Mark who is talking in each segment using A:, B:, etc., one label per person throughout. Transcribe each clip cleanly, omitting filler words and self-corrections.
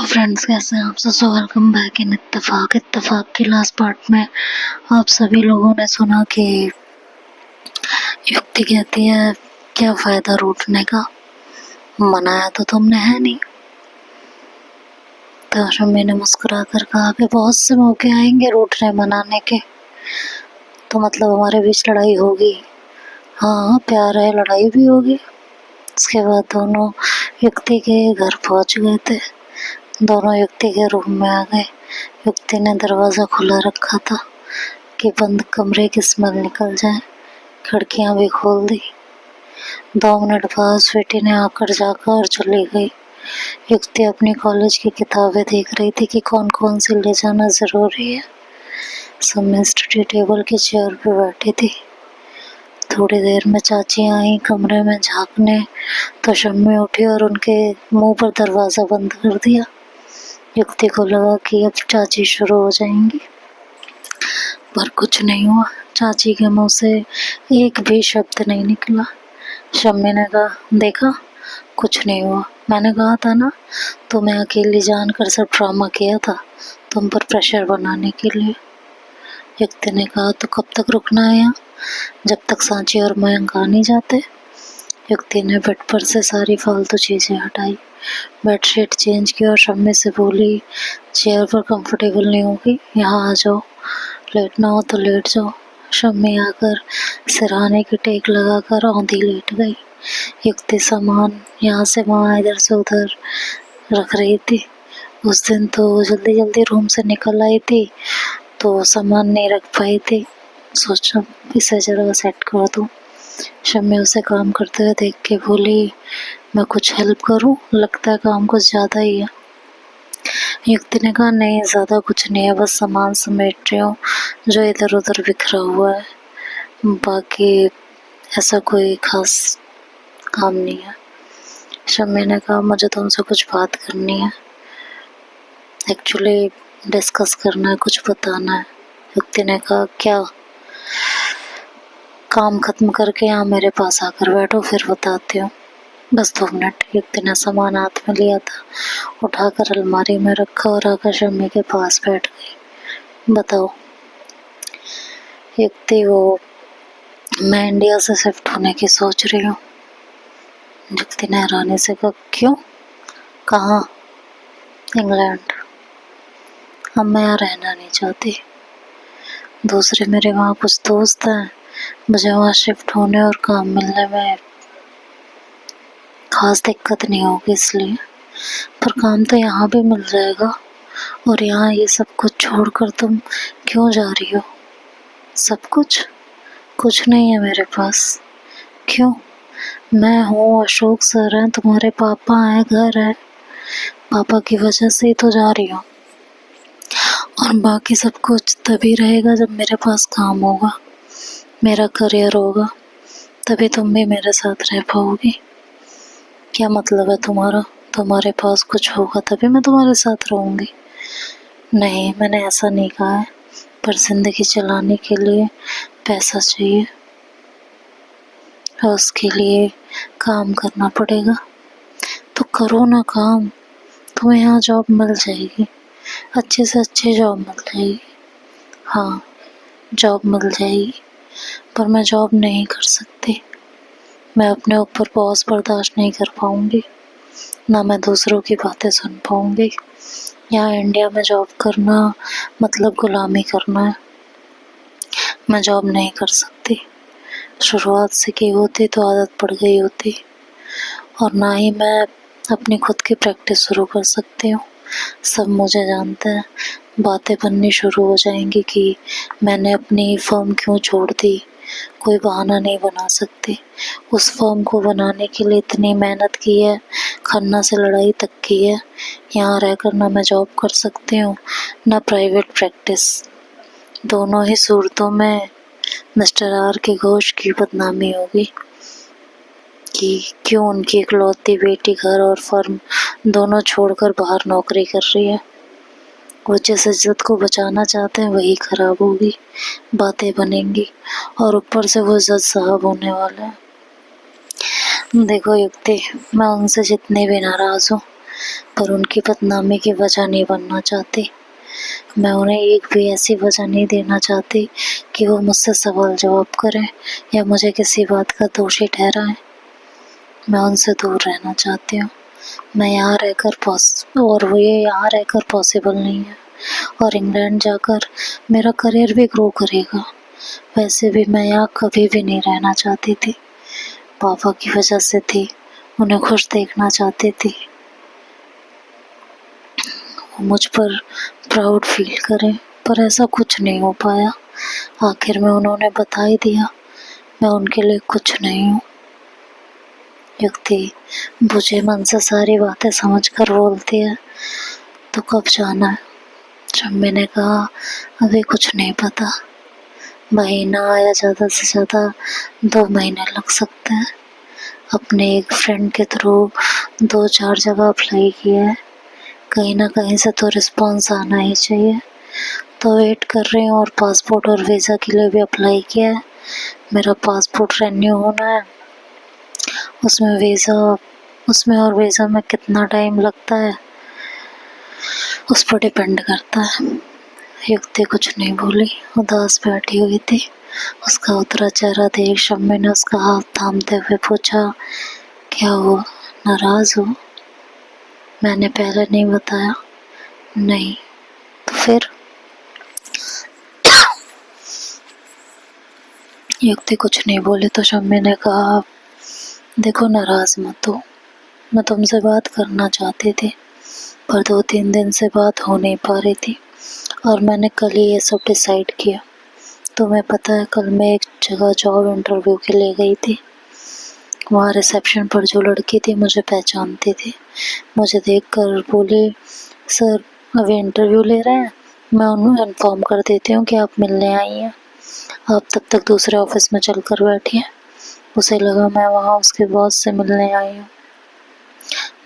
A: Friends, कैसे हैं आप सब? सो वेलकम बैक इन इत्तेफाक के लास्ट पार्ट में आप सभी लोगों ने सुना कि युक्ति कहती है क्या फ़ायदा रूठने का, मनाया तो तुमने है नहीं। तो शम्मी ने मुस्कुरा कर कहा कि बहुत से मौके आएंगे रूठने मनाने के, तो मतलब हमारे बीच लड़ाई होगी। हाँ, प्यार है, लड़ाई भी होगी। उसके बाद दोनों युक्ति के घर पहुंच गए थे। दोनों युक्ति के रूम में आ गए। युक्ति ने दरवाज़ा खुला रखा था कि बंद कमरे की स्मेल निकल जाए। खिड़कियां भी खोल दी। 2 मिनट बाद स्वीटी ने आकर जाकर चली गई। युक्ति अपनी कॉलेज की किताबें देख रही थी कि कौन कौन सी ले जाना ज़रूरी है। शम्मी स्टडी टेबल की चेयर पर बैठी थी। थोड़ी देर में चाची आई कमरे में झांकने, तो शम्मी उठी और उनके मुंह पर दरवाज़ा बंद कर दिया। युक्ति को लगा कि अब चाची शुरू हो जाएंगी, पर कुछ नहीं हुआ। चाची के मुंह से एक भी शब्द नहीं निकला। शम्मी ने कहा, देखा, कुछ नहीं हुआ। मैंने कहा था ना, तुम्हें अकेली जानकर सब ड्रामा किया था तुम पर प्रेशर बनाने के लिए। युक्ति ने कहा, तो कब तक रुकना है यहाँ, जब तक सांची और मयंक आ नहीं जाते। युक्ति ने बेड पर से सारी फालतू चीज़ें हटाई, बेडशीट चेंज की और शम्मी से बोली, चेयर पर कंफर्टेबल नहीं होगी, यहाँ आ जाओ, लेटना हो तो लेट जाओ। शम्मी आकर सिरहाने की टेक लगाकर औंधी लेट गई। युक्ति सामान यहाँ से वहाँ इधर से उधर रख रही थी। उस दिन तो जल्दी जल्दी रूम से निकल आई थी, तो सामान नहीं रख पाई थी। सोचा इसे जरा सेट कर दूँ। शम्मी उसे काम करते हुए देख के बोली, मैं कुछ हेल्प करूं? लगता है काम कुछ ज़्यादा ही है। युक्ति ने कहा, नहीं, ज़्यादा कुछ नहीं है, बस सामान समेट रही हूँ जो इधर उधर बिखरा हुआ है, बाकी ऐसा कोई खास काम नहीं है। शम्मी ने कहा, मुझे तुमसे कुछ बात करनी है, एक्चुअली डिस्कस करना है, कुछ बताना है। युक्ति ने कहा, क्या? काम खत्म करके यहाँ मेरे पास आकर बैठो, फिर बताती हूँ, बस 2 मिनट। युक्ति ने सामान हाथ में लिया था, उठाकर अलमारी में रखा और आकर शम्मी के पास बैठ गई। बताओ। युक्ति, वो मैं इंडिया से शिफ्ट होने की सोच रही हूँ। युक्ति ने हैरानी से कहा, क्यों? कहाँ? इंग्लैंड। अब मैं यहाँ रहना नहीं चाहती। दूसरे मेरे वहाँ कुछ दोस्त हैं, मुझे वहाँ शिफ्ट होने और काम मिलने में खास दिक्कत नहीं होगी इसलिए, पर काम तो यहाँ भी मिल जाएगा। और यहाँ ये सब कुछ छोड़कर तुम क्यों जा रही हो? सब कुछ? कुछ नहीं है मेरे पास। क्यों? मैं हूँ, अशोक सर हैं, तुम्हारे पापा हैं, घर है, पापा की वजह से ही तो जा रही हूँ। और बाकी सब कुछ तभी रहेगा जब मेरे पास काम होगा, मेरा करियर होगा, तभी तुम भी मेरे साथ रह पाओगी। क्या मतलब है तुम्हारा? तुम्हारे पास कुछ होगा तभी मैं तुम्हारे साथ रहूँगी। नहीं, मैंने ऐसा नहीं कहा है, पर जिंदगी चलाने के लिए पैसा चाहिए और उसके लिए काम करना पड़ेगा। तो करो ना काम, तुम्हें यहाँ जॉब मिल जाएगी, अच्छे से अच्छी जॉब मिल जाएगी। हाँ, जॉब मिल जाएगी, पर मैं जॉब नहीं कर सकती। मैं अपने ऊपर बॉस बर्दाश्त नहीं कर पाऊँगी, ना मैं दूसरों की बातें सुन पाऊँगी। यहाँ इंडिया में जॉब करना मतलब गुलामी करना है। मैं जॉब नहीं कर सकती। शुरुआत से की होती तो आदत पड़ गई होती, और ना ही मैं अपनी खुद की प्रैक्टिस शुरू कर सकती हूँ। सब मुझे जानते हैं, बातें बननी शुरू हो जाएंगी कि मैंने अपनी फर्म क्यों छोड़ दी। कोई बहाना नहीं बना सकती। उस फर्म को बनाने के लिए इतनी मेहनत की है, खन्ना से लड़ाई तक की है। यहाँ रहकर ना मैं जॉब कर सकती हूँ, ना प्राइवेट प्रैक्टिस। दोनों ही सूरतों में मिस्टर आर के घोष की बदनामी होगी कि क्यों उनकी इकलौती बेटी घर और फर्म दोनों छोड़कर बाहर नौकरी कर रही है। वो जिस इज्जत को बचाना चाहते हैं वही खराब होगी, बातें बनेंगी, और ऊपर से वो जज साहब होने वाले हैं। देखो युक्ति, मैं उनसे जितनी भी नाराज़ हूँ, पर उनकी बदनामी की वजह नहीं बनना चाहती। मैं उन्हें एक भी ऐसी वजह नहीं देना चाहती कि वो मुझसे सवाल जवाब करें या मुझे किसी बात का दोषी ठहराएं। मैं उनसे दूर रहना चाहती हूँ। मैं यहाँ रहकर और वो ये यहाँ रहकर पॉसिबल नहीं है, और इंग्लैंड जाकर मेरा करियर भी ग्रो करेगा। वैसे भी मैं यहाँ कभी भी नहीं रहना चाहती थी। पापा की वजह से थी, उन्हें खुश देखना चाहती थी, वो मुझ पर प्राउड फील करें, पर ऐसा कुछ नहीं हो पाया। आखिर में उन्होंने बता ही दिया, मैं उनके लिए कुछ नहीं हूँ। युक्ति बुझे मन से सारी बातें समझकर बोलती है, तो कब जाना है? जब मैंने कहा अभी कुछ नहीं पता, महीना या ज़्यादा से ज़्यादा 2 महीने लग सकते हैं। अपने एक फ्रेंड के थ्रू 2-4 जगह अप्लाई किया है, कहीं ना कहीं से तो रिस्पॉन्स आना ही चाहिए, तो वेट कर रही हूँ। और पासपोर्ट और वीज़ा के लिए भी अप्लाई किया है। मेरा पासपोर्ट रेन्यू होना है, उसमें और वीज़ा में कितना टाइम लगता है उस पर डिपेंड करता है। युक्ति कुछ नहीं बोली, उदास बैठी हुई थी। उसका उतरा चेहरा देख शम्मी ने उसका हाथ थामते हुए पूछा, क्या हुआ, नाराज हो? मैंने पहले नहीं बताया। नहीं, तो फिर? युक्ति कुछ नहीं बोली तो शम्मी ने कहा, देखो नाराज मत हो, मैं तुमसे बात करना चाहती थी, पर 2-3 दिन से बात हो नहीं पा रही थी, और मैंने कल ही ये सब डिसाइड किया। तुम्हें पता है, कल मैं एक जगह जॉब इंटरव्यू के लिए गई थी। वहाँ रिसेप्शन पर जो लड़की थी मुझे पहचानती थी। मुझे देखकर बोली, सर अभी इंटरव्यू ले रहे हैं, मैं उन्हें इन्फॉर्म कर देती हूँ कि आप मिलने आई हैं, आप तब तक दूसरे ऑफिस में चल कर बैठिए। उसे लगा मैं वहाँ उसके बॉस से मिलने आई हूँ।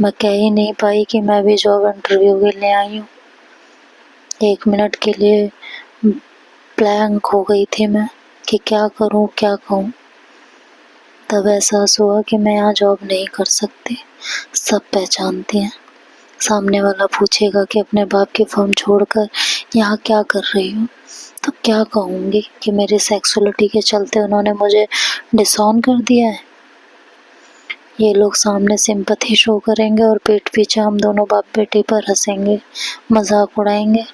A: मैं कह ही नहीं पाई कि मैं भी जॉब इंटरव्यू के लिए आई हूँ। 1 मिनट के लिए ब्लैंक हो गई थी मैं कि क्या करूँ क्या कहूँ। तब एहसास हुआ कि मैं यहाँ जॉब नहीं कर सकती। सब पहचानती हैं। सामने वाला पूछेगा कि अपने बाप की फर्म छोड़कर यहाँ क्या कर रही हूँ, तो क्या कहूँगी कि मेरी सेक्सुअलिटी के चलते उन्होंने मुझे डिसऑन कर दिया है। ये लोग सामने सिंपैथी शो करेंगे और पीठ पीछे हम दोनों बाप बेटी पर हंसेंगे, मजाक उड़ाएंगे।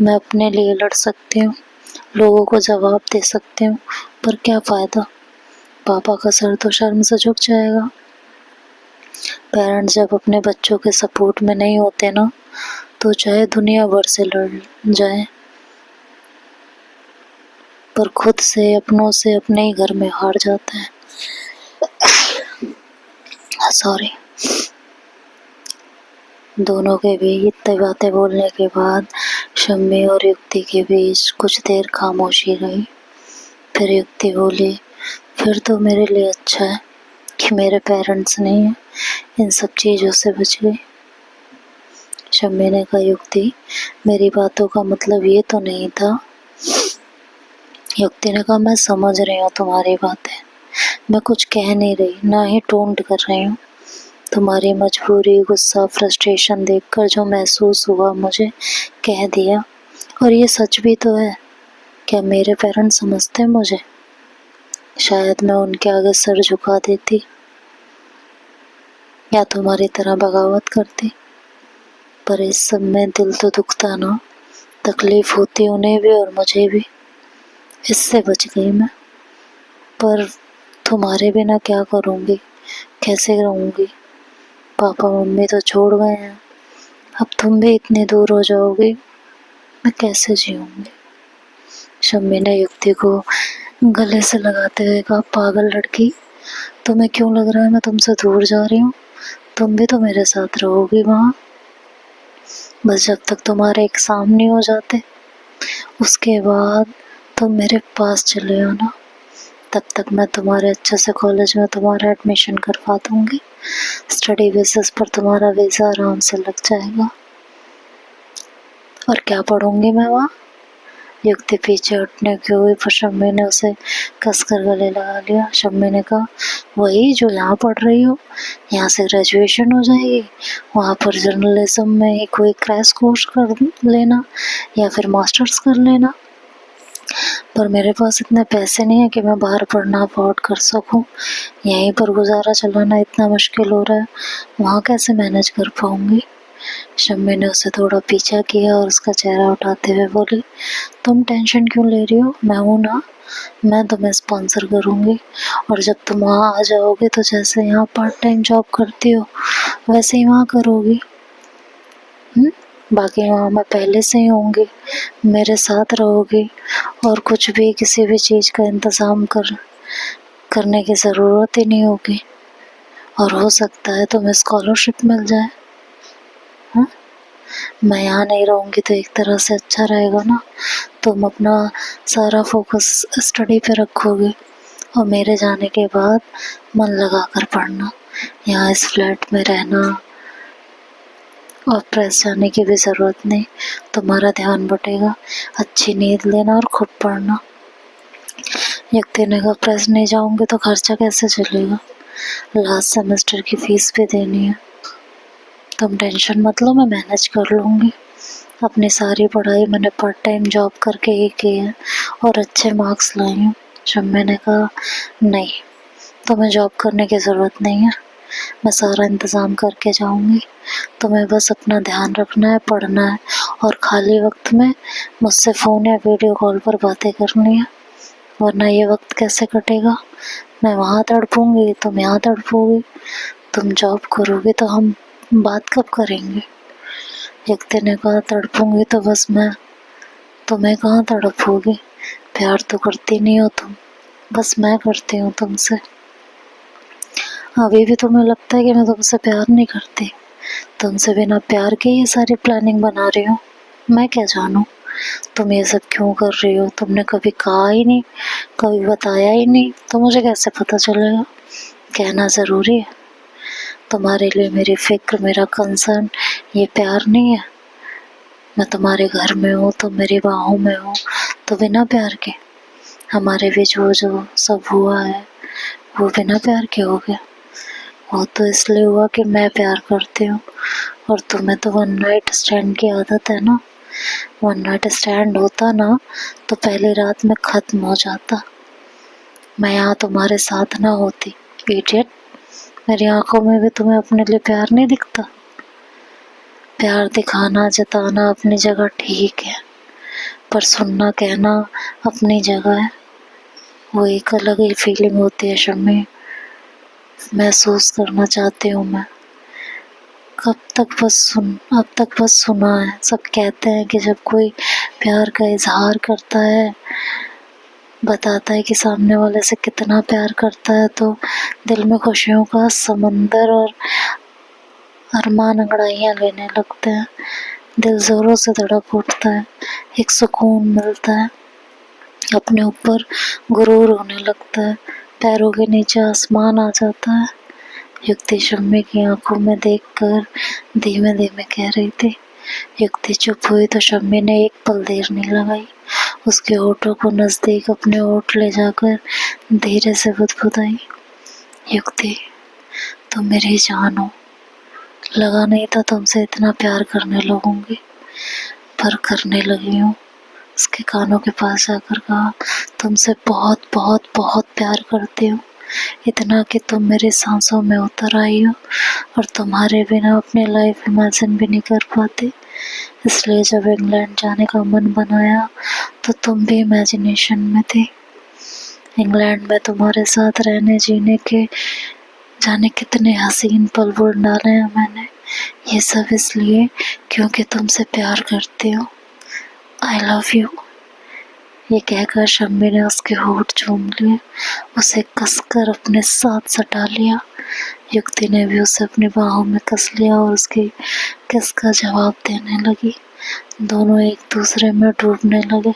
A: मैं अपने लिए लड़ सकती हूँ, लोगों को जवाब दे सकती हूँ, पर क्या फ़ायदा? पापा का सर तो शर्म से झुक जाएगा। पेरेंट्स जब अपने बच्चों के सपोर्ट में नहीं होते ना, तो चाहे दुनिया भर से लड़ जाए, पर खुद से अपनों से अपने ही घर में हार जाते हैं। सॉरी। दोनों के बीच इतनी बातें बोलने के बाद शम्मी और युक्ति के बीच कुछ देर खामोशी रही। फिर युक्ति बोली, फिर तो मेरे लिए अच्छा है कि मेरे पेरेंट्स नहीं हैं, इन सब चीज़ों से बच गई। शम्मी ने कहा, युक्ति मेरी बातों का मतलब ये तो नहीं था। युक्ति ने कहा, मैं समझ रही हूँ तुम्हारी बातें, मैं कुछ कह नहीं रही, ना ही टोंट कर रही हूँ। तुम्हारी मजबूरी, गुस्सा, फ्रस्ट्रेशन देखकर जो महसूस हुआ मुझे कह दिया, और ये सच भी तो है। क्या मेरे पेरेंट्स समझते मुझे? शायद मैं उनके आगे सर झुका देती या तुम्हारी तरह बगावत करती, पर इस सब में दिल तो दुखता ना, तकलीफ होती उन्हें भी और मुझे भी। इससे बच गई मैं, पर तुम्हारे बिना क्या करूँगी, कैसे रहूँगी? पापा मम्मी तो छोड़ गए हैं, अब तुम भी इतनी दूर हो जाओगी, मैं कैसे जीऊँगी? शम्मी ने युक्ति को गले से लगाते हुए कहा, पागल लड़की, तुम्हें क्यों लग रहा है मैं तुमसे दूर जा रही हूँ? तुम भी तो मेरे साथ रहोगी वहाँ, बस जब तक तुम्हारे एग्जाम नहीं हो जाते, उसके बाद तुम मेरे पास चले आना। तब तक मैं तुम्हारे अच्छे से कॉलेज में तुम्हारा एडमिशन करवा दूँगी। स्टडी बेसिस पर तुम्हारा वीज़ा आराम से लग जाएगा। और क्या पढ़ूँगी मैं वहाँ? युक्ति पीछे हटने की हुई पर शम्मी ने उसे कसकर गले लगा लिया। शम्मी ने कहा, वही जो यहाँ पढ़ रही हो, यहाँ से ग्रेजुएशन हो जाएगी, वहाँ पर जर्नलिज्म में ही कोई क्रैश कोर्स कर लेना या फिर मास्टर्स कर लेना। पर मेरे पास इतने पैसे नहीं है कि मैं बाहर पढ़ना अफोर्ड कर सकूं। यहीं पर गुजारा चलाना इतना मुश्किल हो रहा है, वहाँ कैसे मैनेज कर पाऊंगी। शम्मी ने उसे थोड़ा पीछा किया और उसका चेहरा उठाते हुए बोली, तुम टेंशन क्यों ले रही हो, मैं हूं ना, मैं तुम्हें स्पॉन्सर करूंगी। और जब तुम वहाँ आ जाओगे तो जैसे यहाँ पार्ट टाइम जॉब करती हो वैसे ही वहाँ करोगी। बाकी वहाँ मैं पहले से ही होंगी, मेरे साथ रहोगी और कुछ भी किसी भी चीज़ का इंतज़ाम करने की ज़रूरत ही नहीं होगी। और हो सकता है तुम्हें स्कॉलरशिप मिल जाए। मैं यहाँ नहीं रहूँगी तो एक तरह से अच्छा रहेगा ना, तुम अपना सारा फोकस स्टडी पे रखोगे और मेरे जाने के बाद मन लगा कर पढ़ना। यहाँ इस फ्लैट में रहना और प्रेस जाने की भी ज़रूरत नहीं, तुम्हारा ध्यान बटेगा, अच्छी नींद लेना और खूब पढ़ना। युक्ति ने कहा, प्रेस नहीं जाऊँगी तो खर्चा कैसे चलेगा, लास्ट सेमेस्टर की फीस भी देनी है। तुम टेंशन मत लो, मैं मैनेज कर लूँगी। अपनी सारी पढ़ाई मैंने पार्ट टाइम जॉब करके ही की है और अच्छे मार्क्स लाई हूँ। शम्मी ने कहा, नहीं, तुम्हें जॉब करने की ज़रूरत नहीं है, मैं सारा इंतज़ाम करके जाऊँगी। तुम्हें बस अपना ध्यान रखना है, पढ़ना है और खाली वक्त में मुझसे फ़ोन या वीडियो कॉल पर बातें करनी है, वरना ये वक्त कैसे कटेगा। मैं वहाँ तड़पूँगी, तुम यहाँ तड़पोगी, तुम जॉब करोगी तो हम बात कब करेंगे। युक्ति ने कहा, तड़पूँगी तो बस मैं, तुम्हें कहाँ तड़पोगी, प्यार तो करती नहीं हो तुम, बस मैं करती हूँ तुमसे। अभी भी तुम्हें लगता है कि मैं तुमसे प्यार नहीं करती, तुमसे बिना प्यार के ये सारी प्लानिंग बना रही हूँ। मैं क्या जानूँ तुम ये सब क्यों कर रही हो, तुमने कभी कहा ही नहीं, कभी बताया ही नहीं, तो मुझे कैसे पता चलेगा। कहना ज़रूरी है, तुम्हारे लिए मेरी फिक्र, मेरा कंसर्न ये प्यार नहीं है। मैं तुम्हारे घर में हूँ, तुम मेरी बाहों में हो, तो बिना प्यार के हमारे बीच वो जो सब हुआ है वो बिना प्यार के हो गया। वो तो इसलिए हुआ कि मैं प्यार करती हूँ और तुम्हें तो वन नाइट स्टैंड की आदत है ना। वन नाइट स्टैंड होता ना तो पहली रात में ख़त्म हो जाता, मैं यहाँ तुम्हारे साथ ना होती। इडियट, मेरी आंखों में भी तुम्हें अपने लिए प्यार नहीं दिखता। प्यार दिखाना जताना अपनी जगह ठीक है, पर सुनना कहना अपनी जगह है, वो एक अलग ही फीलिंग होती है शम्मी, महसूस करना चाहती हूँ मैं। अब तक बस सुना है। सब कहते हैं कि जब कोई प्यार का इजहार करता है, बताता है कि सामने वाले से कितना प्यार करता है, तो दिल में खुशियों का समंदर और अरमान अंगड़ाइयाँ लेने लगते हैं, दिल जोरों से धड़क उठता है, एक सुकून मिलता है, अपने ऊपर गुरूर होने लगता है, पैरों के नीचे आसमान आ जाता है। युक्ति शम्मी की आंखों में देखकर धीमे धीमे कह रही थी। युक्ति चुप हुई तो शम्मी ने एक पल देर नहीं लगाई, उसके होठों को नजदीक अपने होठ ले जाकर धीरे से बुदबुदाई, युक्ति तुम मेरी जान हो, लगा नहीं था तुमसे इतना प्यार करने लगूंगी, पर करने लगी हूँ। उसके कानों के पास जाकर कहा, तुमसे बहुत बहुत बहुत प्यार करती हूँ, इतना कि तुम मेरी सांसों में उतर आई हो और तुम्हारे बिना अपनी लाइफ इमेजिन भी नहीं कर पाती। इसलिए जब इंग्लैंड जाने का मन बनाया तो तुम भी इमेजिनेशन में थी। इंग्लैंड में तुम्हारे साथ रहने जीने के जाने कितने हसीन पल बुन डाले हैं मैंने, ये सब इसलिए क्योंकि तुमसे प्यार करती हूँ। I love you. ये कहकर शम्मी ने उसके होठ चूम लिए, उसे कसकर अपने साथ सटा लिया। युक्ति ने भी उसे अपनी बाहों में कस लिया और उसकी किस का जवाब देने लगी। दोनों एक दूसरे में डूबने लगे।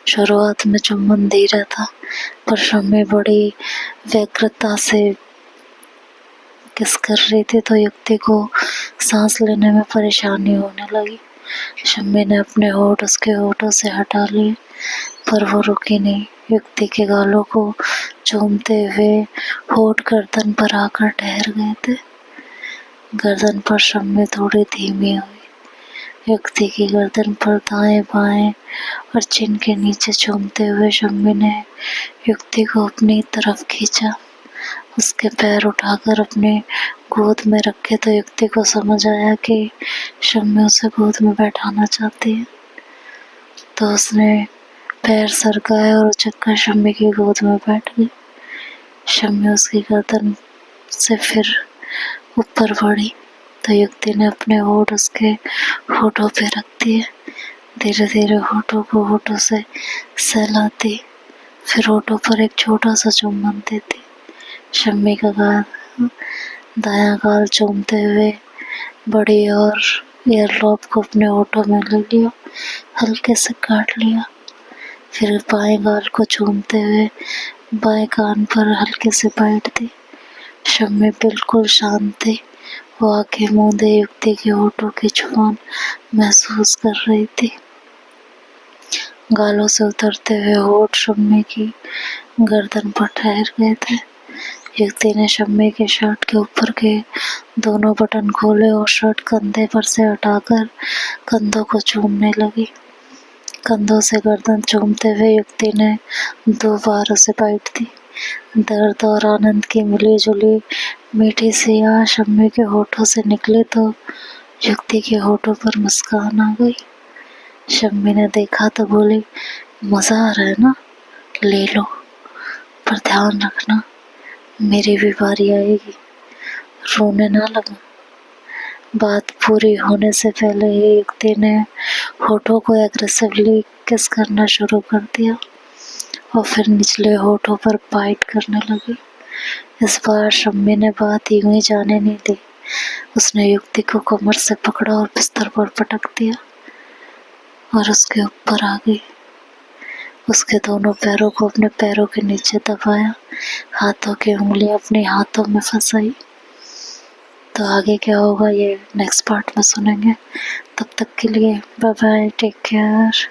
A: शुरुआत में चुम्बन धीरा था, पर शम्मी बड़ी व्यग्रता से किस कर रही थी तो युक्ति को सांस लेने में परेशानी होने लगी। शम्मी ने अपने होठ उसके होठों से हटा लिए, पर वो रुकी नहीं। युक्ति के गालों को चूमते हुए होठ गर्दन पर आकर ठहर गए थे। गर्दन पर शम्मी थोड़ी धीमी हुई। युक्ति की गर्दन पर दाएं बाएं और चिन के नीचे चूमते हुए शम्मी ने युक्ति को अपनी तरफ खींचा। उसके पैर उठाकर अपने गोद में रखे तो युक्ति को समझ आया कि शम्मी उसे गोद में बैठाना चाहती है, तो उसने पैर सरकाए और उचककर शम्मी की गोद में बैठ गई। शम्मी उसकी गर्दन से फिर ऊपर बढ़ी तो युक्ति ने अपने होठ उसके होठों पे रख दिए। धीरे धीरे होठों को होठों से सहलाती, फिर होठों पर एक छोटा सा चुम्बन देती। शम्मी का दायां गाल चूमते हुए बड़ी और ईयरलॉब को अपने होठों में ले लिया, हल्के से काट लिया। फिर बाएं गाल को चूमते हुए बाएं कान पर हल्के से बाइट दी। शम्मी बिल्कुल शांत थी। वो आंखें मूंदे युक्ति के होठों की जुबान महसूस कर रही थी। गालों से उतरते हुए होठ शम्मी की गर्दन पर ठहर गए थे। युक्ति ने शम्मी के शर्ट के ऊपर के दोनों बटन खोले और शर्ट कंधे पर से हटाकर कंधों को चूमने लगी। कंधों से गर्दन चूमते हुए युक्ति ने 2 बार उसे बाइट दी। दर्द और आनंद की मिली जुली मीठी सी आह शम्मी के होठों से निकली तो युक्ति के होठों पर मुस्कान आ गई। शम्मी ने देखा तो बोली, मजा आ रहा है ना, ले लो, पर ध्यान रखना मेरी भी बारी आएगी, रोने ना लगा। बात पूरी होने से पहले ही युक्ति ने होठों को एग्रेसिवली किस करना शुरू कर दिया और फिर निचले होठों पर बाइट करने लगी। इस बार शम्मी ने बात यूं ही जाने नहीं दी। उसने युक्ति को कमर से पकड़ा और बिस्तर पर पटक दिया और उसके ऊपर आ गई। उसके दोनों पैरों को अपने पैरों के नीचे दबाया, हाथों की उंगलियां अपने हाथों में फंसाई। तो आगे क्या होगा ये नेक्स्ट पार्ट में सुनेंगे। तब तक के लिए बाय बाय, टेक केयर।